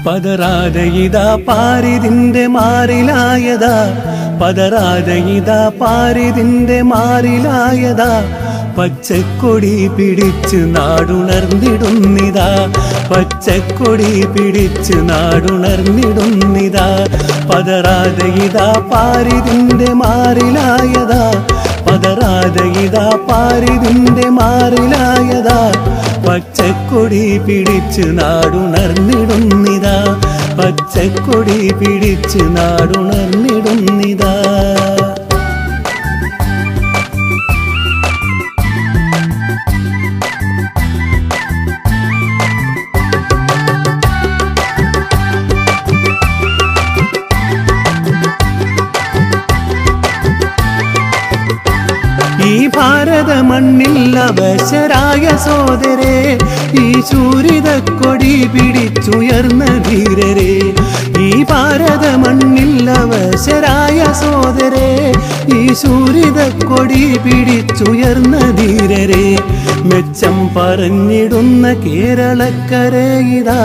പതറാതെ ഇതാ പാരിതിന്റെ മാറിലായതാ പതറാതെ ഇതാ പാരിതിന്റെ മാറിലായതാ പച്ചക്കൊടി പിടിച്ച് നാടുണർന്നിടുന്നിതാ പച്ചക്കൊടി പിടിച്ച് നാടുണർന്നിടുന്നിതാ പതറാതെ ഇതാ പാരിതിന്റെ മാറിലായതാ പതറാതെ ഇതാ പാരിതിന്റെ മാറിലായതാ പച്ചക്കൊടി പിടിച്ച് നാടുണർന്നിടുന്നിതാ പച്ചക്കൊടി പിടിച്ച് നാടുണർന്നിടുന്നിതാ ഈ ഭാരത മണ്ണിൽ അവശരായ സോദരേ ഈ ശൂരിതക്കൊടി പിടിച്ചുയർന്ന ധീരരേ ഈ ഭാരത മണ്ണിൽ അവശരായ സോദരേ ഈ ശൂരിതക്കൊടി പിടിച്ചുയർന്ന ധീരരേ മെച്ചം പറഞ്ഞിടുന്ന കേരളക്കരേ ഇതാ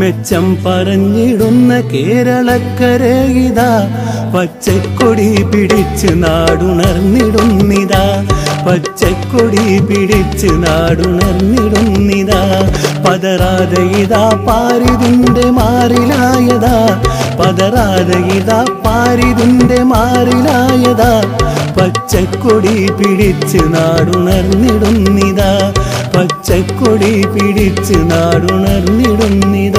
മെച്ചം പറഞ്ഞിടുന്ന കേരളക്കരേ ഇതാ പച്ചക്കൊടി പിടിച്ച് നാടുണർന്നിടുന്നിതാ പച്ചക്കൊടി പിടിച്ച് നാടുണർന്നിടുന്നിതാ പതറാതെ ഇതാ പാരിതിന്റെ മാറിലായതാ പതറാതെ ഇതാ പാരിതിന്റെ മാറിലായതാ പച്ചക്കൊടി പിടിച്ച് നാടുണർന്നിടുന്നിതാ പച്ചക്കൊടി പിടിച്ച് നാടുണർന്നിടുന്നിതാ